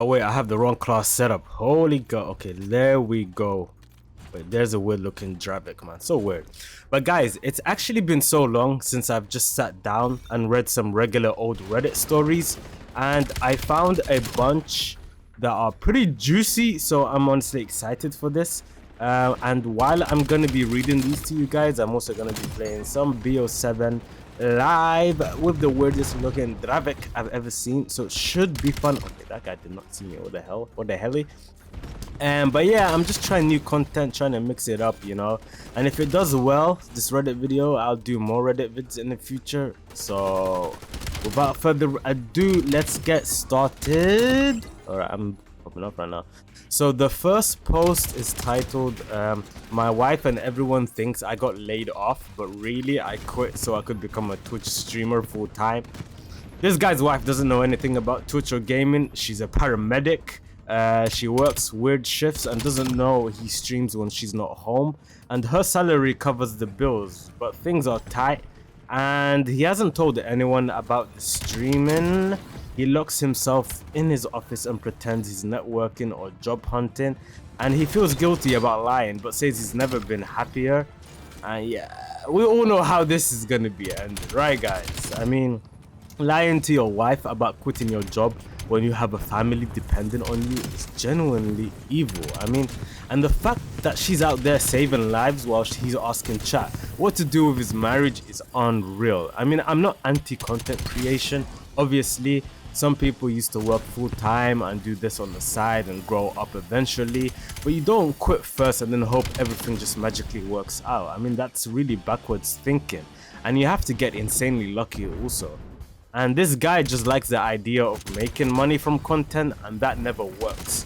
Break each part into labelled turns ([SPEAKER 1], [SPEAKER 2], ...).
[SPEAKER 1] wait, I have the wrong class setup. Holy god. Okay, there we go. Wait, there's a weird looking Dravik, man. So weird. But guys, it's actually been so long since I've just sat down and read some regular old Reddit stories, and I found a bunch that are pretty juicy, so I'm honestly excited for this. And while I'm gonna be reading these to you guys, I'm also gonna be playing some BO7 live with the weirdest looking Dravik I've ever seen, so it should be fun. Okay, that guy did not see me. What the hell? What the helly? But yeah, I'm just trying new content, trying to mix it up, you know. And if it does well, this Reddit video, I'll do more Reddit vids in the future. So without further ado, let's get started. All right, I'm popping up right now. So the first post is titled my wife and everyone thinks I got laid off, but really I quit so I could become a Twitch streamer full time. This guy's wife doesn't know anything about Twitch or gaming. She's a paramedic. She works weird shifts and doesn't know he streams when she's not home, and her salary covers the bills, but things are tight and he hasn't told anyone about the streaming. He locks himself in his office and pretends he's networking or job hunting, and he feels guilty about lying but says he's never been happier. And yeah, we all know how this is gonna be ended, right guys? I mean, lying to your wife about quitting your job when you have a family dependent on you is genuinely evil. I mean, and the fact that she's out there saving lives while he's asking chat what to do with his marriage is unreal. I mean, I'm not anti-content creation. Obviously, some people used to work full-time and do this on the side and grow up eventually, but you don't quit first and then hope everything just magically works out. I mean, that's really backwards thinking, and you have to get insanely lucky also. And this guy just likes the idea of making money from content, and that never works.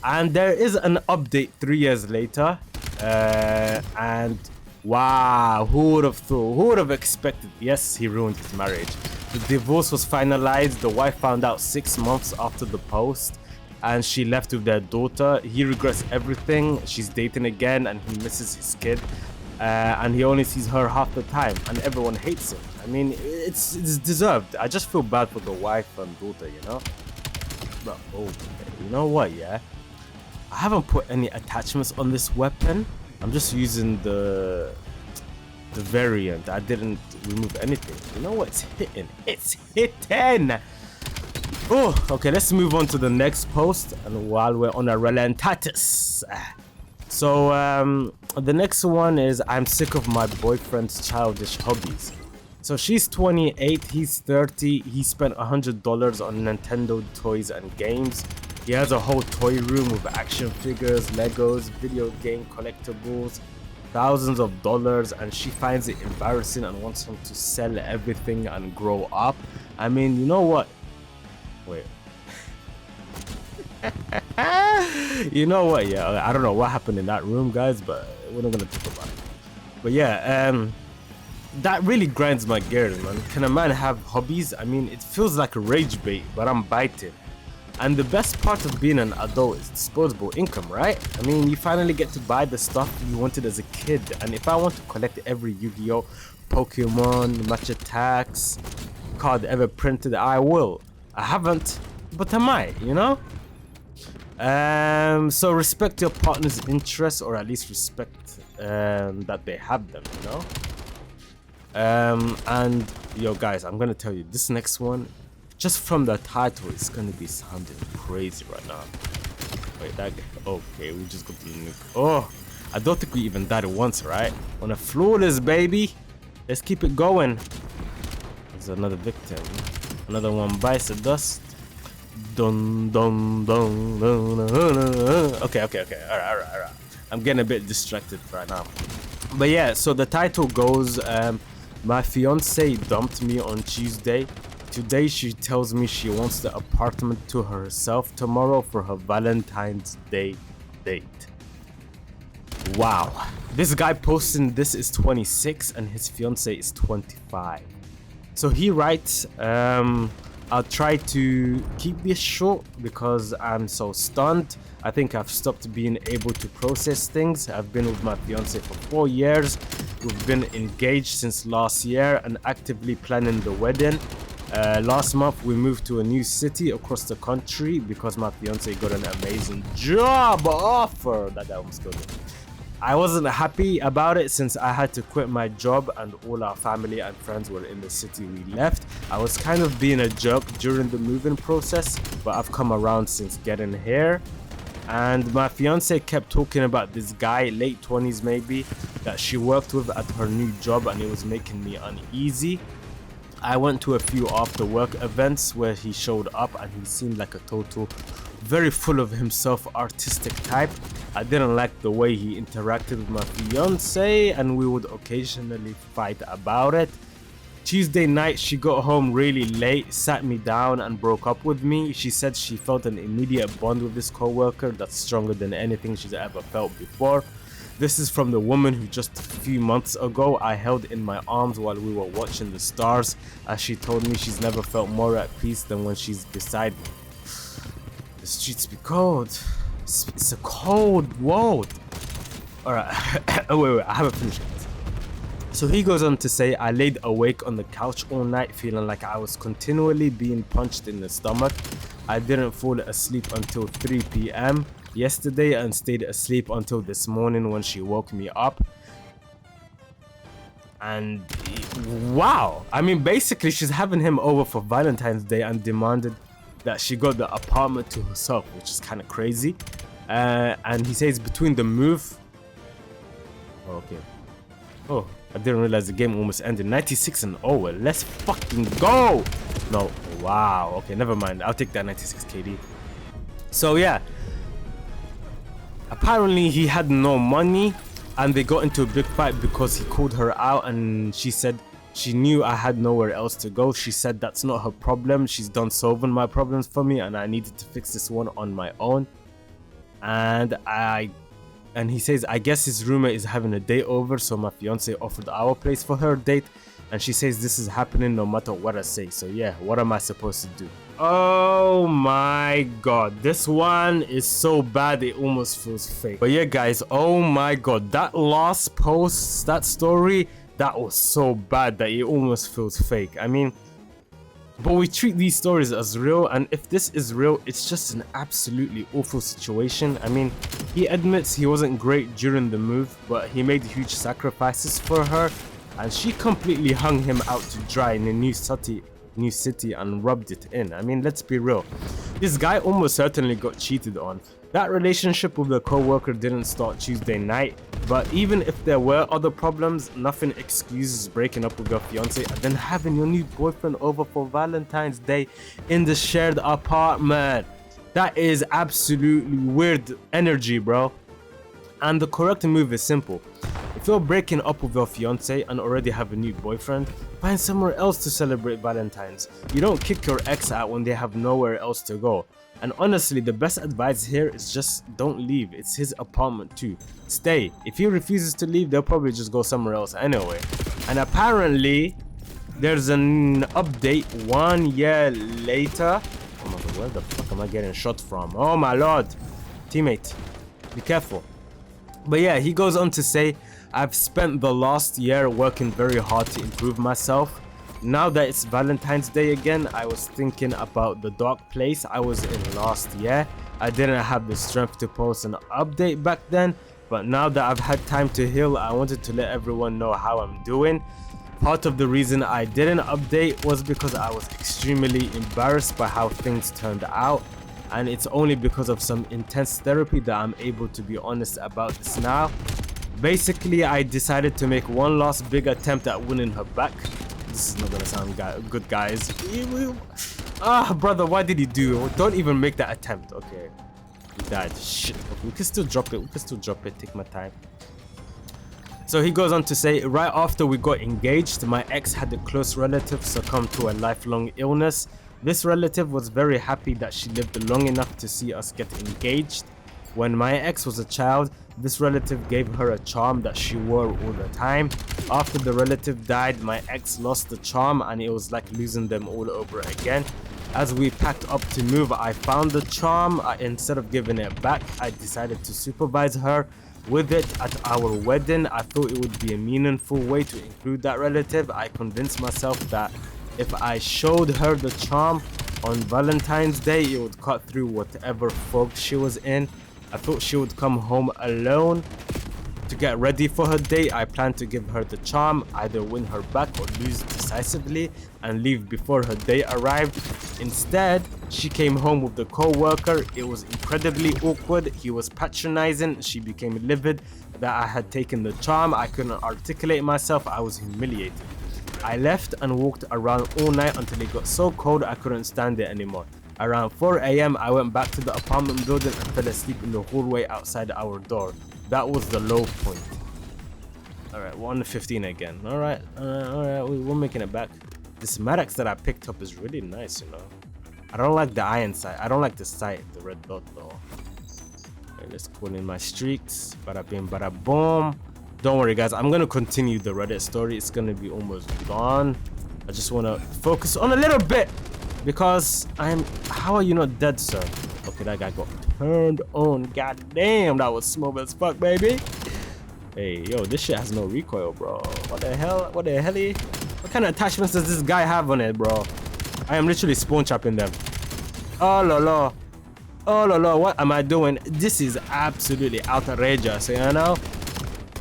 [SPEAKER 1] And there is an update 3 years later, and wow, who would have thought, who would have expected? Yes, he ruined his marriage. The divorce was finalized. The wife found out 6 months after the post, and she left with their daughter. He regrets everything. She's dating again and he misses his kid, and he only sees her half the time, and everyone hates him. I mean, it's deserved. I just feel bad for the wife and daughter, you know. But okay, you know what, yeah, I haven't put any attachments on this weapon. I'm just using the variant. I didn't remove anything. You know what? It's hitting. It's hitting. Oh, okay, let's move on to the next post. And while we're on a relentless, so the next one is I'm sick of my boyfriend's childish hobbies. So she's 28, he's 30. He spent $100 on Nintendo toys and games. He has a whole toy room with action figures, Legos, video game collectibles, thousands of dollars, and she finds it embarrassing and wants him to sell everything and grow up. I mean, you know what? Wait. You know what? Yeah, I don't know what happened in that room, guys, but we're not gonna talk about it. But yeah, that really grinds my gears, man. Can a man have hobbies? I mean, it feels like a rage bait, but I'm biting. And the best part of being an adult is disposable income, right? I mean, you finally get to buy the stuff you wanted as a kid. And if I want to collect every Yu-Gi-Oh, Pokemon, Match Attacks card ever printed, I will. I haven't, but I might, you know? So respect your partner's interests, or at least respect that they have them, you know? And yo guys, I'm gonna tell you, this next one, just from the title, it's gonna be sounding crazy right now. Wait, that guy, okay, we just got the nuke. Oh, I don't think we even died once, right? On a flawless, baby. Let's keep it going. There's another victim. Another one bites the dust. Dun dun dun dun dun dun. Okay, alright. I'm getting a bit distracted right now. But yeah, so the title goes, my fiance dumped me on Tuesday. Today she tells me she wants the apartment to herself tomorrow for her Valentine's Day date. Wow. This guy posting this is 26 and his fiance is 25. So he writes, I'll try to keep this short because I'm so stunned. I think I've stopped being able to process things. I've been with my fiance for 4 years. We've been engaged since last year and actively planning the wedding. Last month we moved to a new city across the country because my fiance got an amazing job offer. That almost killed me. I wasn't happy about it since I had to quit my job and all our family and friends were in the city we left. I was kind of being a jerk during the moving process, but I've come around since getting here. And my fiance kept talking about this guy, late 20s maybe, that she worked with at her new job, and it was making me uneasy. I went to a few after work events where he showed up, and he seemed like a total very full of himself artistic type. I didn't like the way he interacted with my fiance, and we would occasionally fight about it. Tuesday night she got home really late, sat me down and broke up with me. She said she felt an immediate bond with this co-worker that's stronger than anything she's ever felt before. This is from the woman who just a few months ago I held in my arms while we were watching the stars, as she told me she's never felt more at peace than when she's beside me. The streets be cold. It's a cold world. Alright, wait, I haven't finished it. So he goes on to say, I laid awake on the couch all night feeling like I was continually being punched in the stomach. I didn't fall asleep until 3 p.m. yesterday and stayed asleep until this morning when she woke me up. And wow, I mean basically she's having him over for Valentine's Day and demanded that she got the apartment to herself, which is kind of crazy. And he says between the move... Okay. Oh, I didn't realize the game almost ended. 96 and over. Let's fucking go. No. Wow. Okay, never mind. I'll take that 96 KD. So yeah. Apparently he had no money and they got into a big fight because he called her out, and she said she knew I had nowhere else to go. She said that's not her problem. She's done solving my problems for me and I needed to fix this one on my own. And he says, I guess his roommate is having a day over, so my fiance offered our place for her date, and she says this is happening no matter what I say. So yeah, what am I supposed to do? Oh my god, this one is so bad it almost feels fake. But yeah guys, oh my god, that last post, that story, that was so bad that it almost feels fake. I mean, but we treat these stories as real, and if this is real, it's just an absolutely awful situation. I mean, he admits he wasn't great during the move, but he made huge sacrifices for her, and she completely hung him out to dry in a new city and rubbed it in. I mean, let's be real. This guy almost certainly got cheated on. That relationship with the co-worker didn't start Tuesday night, but even if there were other problems, nothing excuses breaking up with your fiance and then having your new boyfriend over for Valentine's Day in the shared apartment. That is absolutely weird energy, bro. And the correct move is simple. If you're breaking up with your fiance and already have a new boyfriend, find somewhere else to celebrate Valentine's. You don't kick your ex out when they have nowhere else to go. And honestly, the best advice here is just don't leave. It's his apartment too. Stay. If he refuses to leave, they'll probably just go somewhere else anyway. And apparently, there's an update 1 year later. Oh my god, where the fuck am I getting shot from? Oh my lord. Teammate, be careful. But yeah, he goes on to say, I've spent the last year working very hard to improve myself. Now that it's Valentine's Day again, I was thinking about the dark place I was in last year. I didn't have the strength to post an update back then, but now that I've had time to heal, I wanted to let everyone know how I'm doing. Part of the reason I didn't update was because I was extremely embarrassed by how things turned out, and it's only because of some intense therapy that I'm able to be honest about this now. Basically, I decided to make one last big attempt at winning her back. This is not gonna sound good, guys. Brother, why did he do? Don't even make that attempt. Okay, he died. Shit. Okay, we can still drop it. Take my time. So he goes on to say, right after we got engaged, my ex had a close relative succumb to a lifelong illness. This relative was very happy that she lived long enough to see us get engaged. When my ex was a child, this relative gave her a charm that she wore all the time. After the relative died, my ex lost the charm and it was like losing them all over again. As we packed up to move, I found the charm. Instead of giving it back, I decided to supervise her with it at our wedding. I thought it would be a meaningful way to include that relative. I convinced myself that if I showed her the charm on Valentine's Day, it would cut through whatever fog she was in. I thought she would come home alone to get ready for her date. I planned to give her the charm, either win her back or lose decisively and leave before her date arrived. Instead, she came home with the co-worker. It was incredibly awkward. He was patronizing. She became livid that I had taken the charm. I couldn't articulate myself. I was humiliated. I left and walked around all night until it got so cold I couldn't stand it anymore. Around 4 AM, I went back to the apartment building and fell asleep in the hallway outside our door. That was the low point. Alright, 1:15 again. Alright, we're making it back. This Maddox that I picked up is really nice, you know. I don't like the iron sight. I don't like the sight, the red dot though. Okay, let's call in my streaks. Bada bing, bada boom. Don't worry guys, I'm gonna continue the Reddit story. It's gonna be almost gone. I just wanna focus on a little bit because how are you not dead, sir? Okay, that guy got turned on. God damn, that was smooth as fuck, baby. Hey, yo, this shit has no recoil, bro. What the hell? What the hell? What kind of attachments does this guy have on it, bro? I am literally spawn trapping them. Oh la la. Oh la la, what am I doing? This is absolutely outrageous, you know?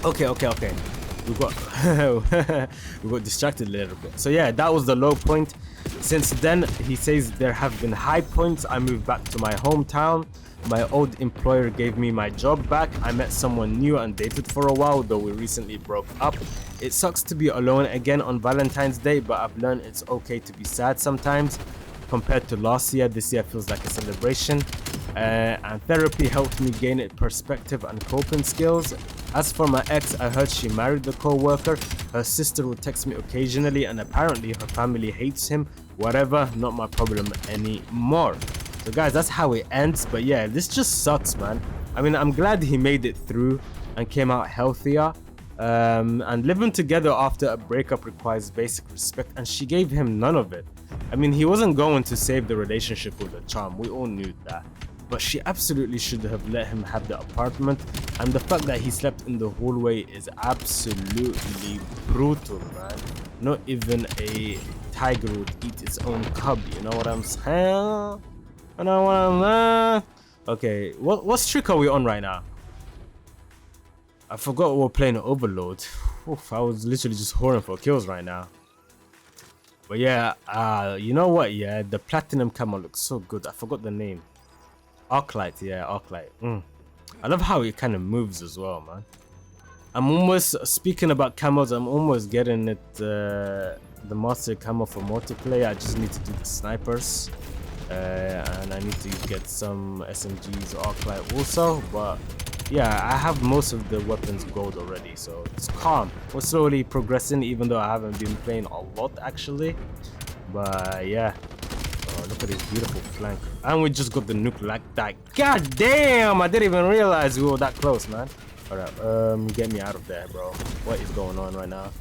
[SPEAKER 1] Okay. We got distracted a little bit. So yeah, that was the low point. Since then, he says there have been high points. I moved back to my hometown. My old employer gave me my job back. I met someone new and dated for a while, though we recently broke up. It sucks to be alone again on Valentine's Day, but I've learned it's okay to be sad sometimes. Compared to last year, this year feels like a celebration. And therapy helped me gain perspective and coping skills. As for my ex, I heard she married the co-worker. Her sister would text me occasionally and apparently her family hates him. Whatever, not my problem anymore. So guys, that's how it ends. But yeah, this just sucks, man. I mean, I'm glad he made it through and came out healthier. And living together after a breakup requires basic respect, and she gave him none of it. I mean, he wasn't going to save the relationship with a charm. We all knew that. But she absolutely should have let him have the apartment. And the fact that he slept in the hallway is absolutely brutal, man. Not even a tiger would eat its own cub, you know what I'm saying? You know what I'm saying? Okay, what streak are we on right now? I forgot we're playing Overload. Oof, I was literally just whoring for kills right now. But yeah, you know what? Yeah, the platinum camo looks so good. I forgot the name. Arclight, yeah, Arclight. I love how it kind of moves as well, man. I'm almost, speaking about camos, I'm almost getting it, the master camo for multiplayer. I just need to do the snipers. And I need to get some SMGs, Arclight also. But yeah, I have most of the weapons gold already, so it's calm. We're slowly progressing, even though I haven't been playing a lot actually. But yeah. Oh, look at this beautiful flank. And we just got the nuke like that. God damn, I didn't even realize we were that close, man. Alright, get me out of there, bro. What is going on right now?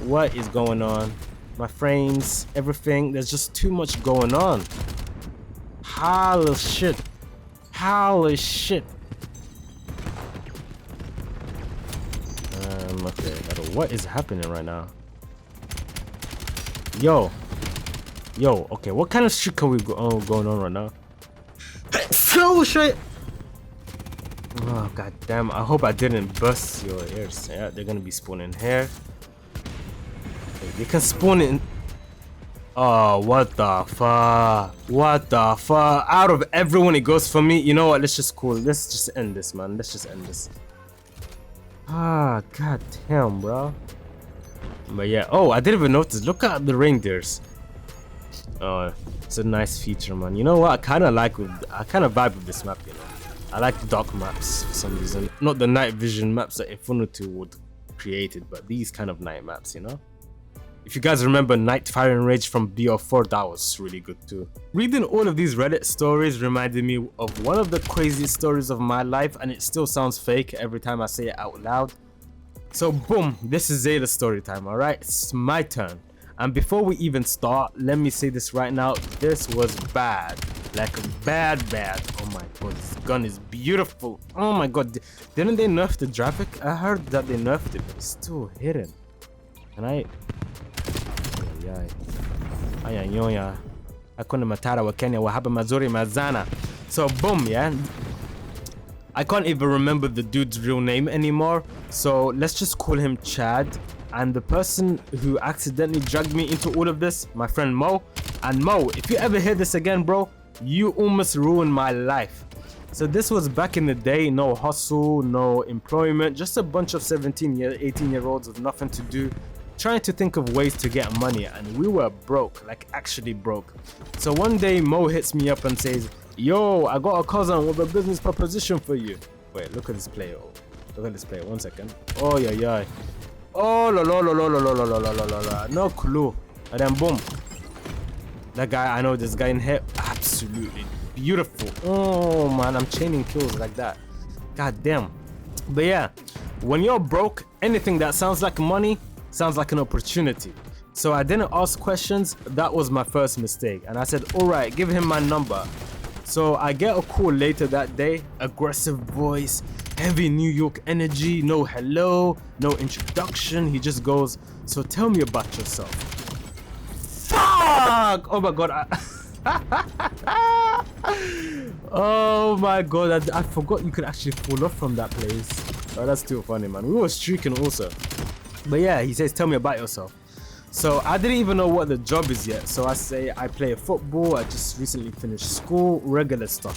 [SPEAKER 1] What is going on? My frames, everything. There's just too much going on. Holy shit. Holy shit. Okay, what is happening right now? Yo, okay, what kind of shit can we going on right now? So shit! Oh god damn! I hope I didn't bust your ears. Yeah, they're gonna be spawning here. Okay, they can spawn in. Oh, what the fuck? What the fuck? Out of everyone, it goes for me. You know what? Let's just Let's just end this, man. Let's just end this. Ah, god damn, bro. But yeah, oh, I didn't even notice. Look at the reindeers. Oh, it's a nice feature, man. You know what? I kind of vibe with this map, you know. I like dark maps for some reason. Not the night vision maps that Infinity would created, but these kind of night maps, you know. If you guys remember Night Firing Rage from BO4, that was really good too. Reading all of these Reddit stories reminded me of one of the craziest stories of my life, and it still sounds fake every time I say it out loud. So boom, this is Zayda's story time, alright? It's my turn. And before we even start, let me say this right now, this was bad. Like bad. Oh my god, this gun is beautiful. Oh my god, didn't they nerf the graphic? I heard that they nerfed it, but it's still hidden. And Aya nyonya. Hakuna matara wa Kenya wa haba mazuri mazana. So boom, yeah. I can't even remember the dude's real name anymore. So let's just call him Chad. And the person who accidentally dragged me into all of this, my friend Mo. And Mo, if you ever hear this again, bro, you almost ruined my life. So this was back in the day, no hustle, no employment, just a bunch of 18-year-olds with nothing to do, trying to think of ways to get money, and we were broke, like actually broke. So one day Mo hits me up and says, yo, I got a cousin with a business proposition for you. Wait, look at this player. Look at this player, 1 second. Oh yeah, yeah. Oh la la la la la la la la la la la. No clue. And then boom. That guy, I know this guy in here, absolutely beautiful. Oh man, I'm chaining kills like that. God damn. But yeah, when you're broke, anything that sounds like money sounds like an opportunity. So I didn't ask questions. That was my first mistake. And I said, all right, give him my number. So I get a call later that day, aggressive voice, heavy New York energy, no hello, no introduction. He just goes, so tell me about yourself. Fuck! Oh my god. Oh my god, I forgot you could actually fall off from that place. Oh, that's too funny, man. We were streaking also. But yeah, he says, tell me about yourself. So I didn't even know what the job is yet. So I say, I play football, I just recently finished school, regular stuff.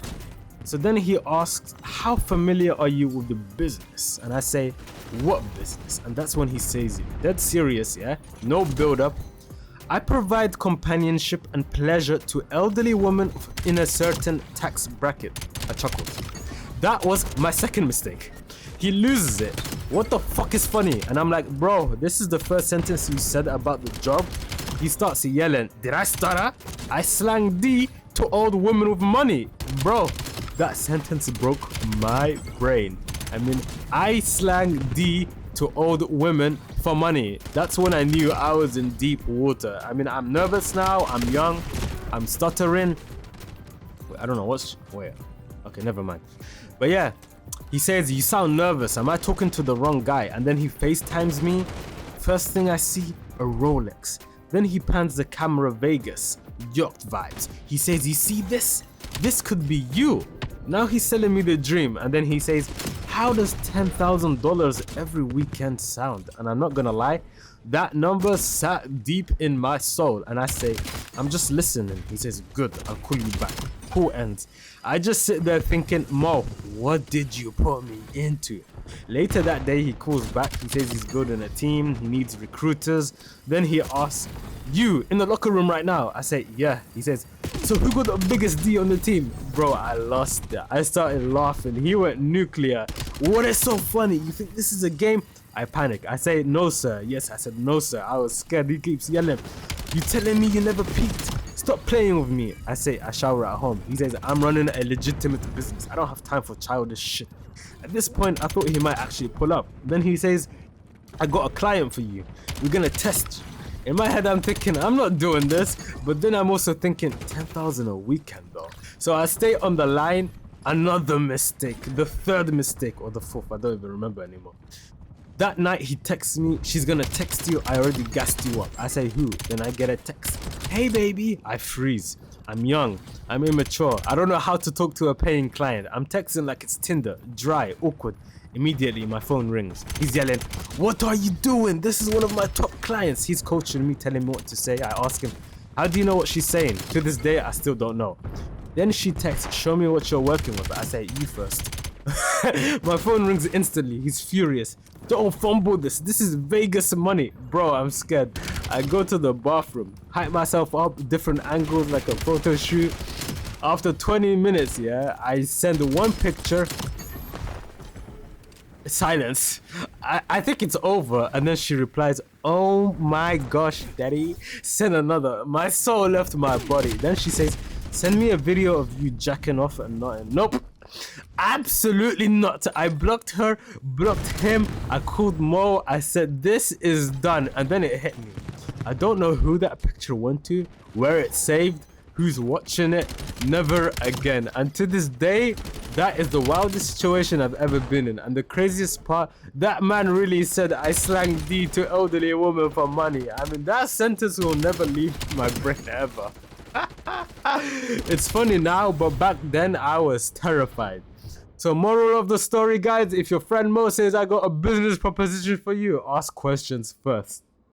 [SPEAKER 1] So then he asks, how familiar are you with the business? And I say, what business? And that's when he says, dead serious, yeah? No build up. I provide companionship and pleasure to elderly women in a certain tax bracket. I chuckled. That was my second mistake. He loses it. What the fuck is funny? And I'm like, bro, this is the first sentence you said about the job. He starts yelling, did I stutter? I slang D to old women with money. Bro, that sentence broke my brain. I mean, I slang D to old women for money. That's when I knew I was in deep water. I mean, I'm nervous now, I'm young, I'm stuttering. Wait, I don't know what's, wait, okay, never mind. But yeah, he says, you sound nervous, am I talking to the wrong guy? And then he FaceTimes me. First thing I see, a Rolex. Then he pans the camera Vegas, yacht vibes. He says, you see this? This could be you. Now he's selling me the dream, and then he says, how does $10,000 every weekend sound? And I'm not gonna lie, that number sat deep in my soul. And I say, I'm just listening. He says, good, I'll call you back. Call ends. I just sit there thinking, Mo, what did you put me into? Later that day, he calls back. He says he's building a team. He needs recruiters. Then he asks, you in the locker room right now? I say, yeah. He says, so who got the biggest D on the team? Bro, I lost it. I started laughing. He went nuclear. What is so funny? You think this is a game? I panic. I say, no, sir. Yes, I said, no, sir. I was scared. He keeps yelling, you telling me you never peaked? Stop playing with me. I say, I shower at home. He says, I'm running a legitimate business. I don't have time for childish shit. At this point, I thought he might actually pull up. Then he says, I got a client for you. We're gonna test you. In my head, I'm thinking, I'm not doing this. But then I'm also thinking, 10,000 a weekend though. So I stay on the line. Another mistake. The third mistake, or the fourth. I don't even remember anymore. That night, he texts me, she's gonna text you, I already gassed you up. I say, who? Then I get a text. Hey baby, I freeze. I'm young, I'm immature. I don't know how to talk to a paying client. I'm texting like it's Tinder, dry, awkward. Immediately, my phone rings. He's yelling, what are you doing? This is one of my top clients. He's coaching me, telling me what to say. I ask him, how do you know what she's saying? To this day, I still don't know. Then she texts, show me what you're working with. I say, you first. My phone rings instantly. He's furious. Don't fumble this. This is Vegas money. Bro, I'm scared. I go to the bathroom, hype myself up, different angles like a photo shoot. After 20 minutes, yeah, I send one picture. Silence. I think it's over. And then she replies, oh my gosh, daddy. Send another. My soul left my body. Then she says, send me a video of you jacking off and nothing. Nope. Absolutely not. I blocked her, blocked him. I called Mo. I said, this is done. And then it hit me. I don't know who that picture went to, where it saved, who's watching it, never again. And to this day, that is the wildest situation I've ever been in. And the craziest part, that man really said I slang D to elderly woman for money. I mean, that sentence will never leave my brain ever. It's funny now, but back then I was terrified. So moral of the story, guys, if your friend Mo says I got a business proposition for you, ask questions first.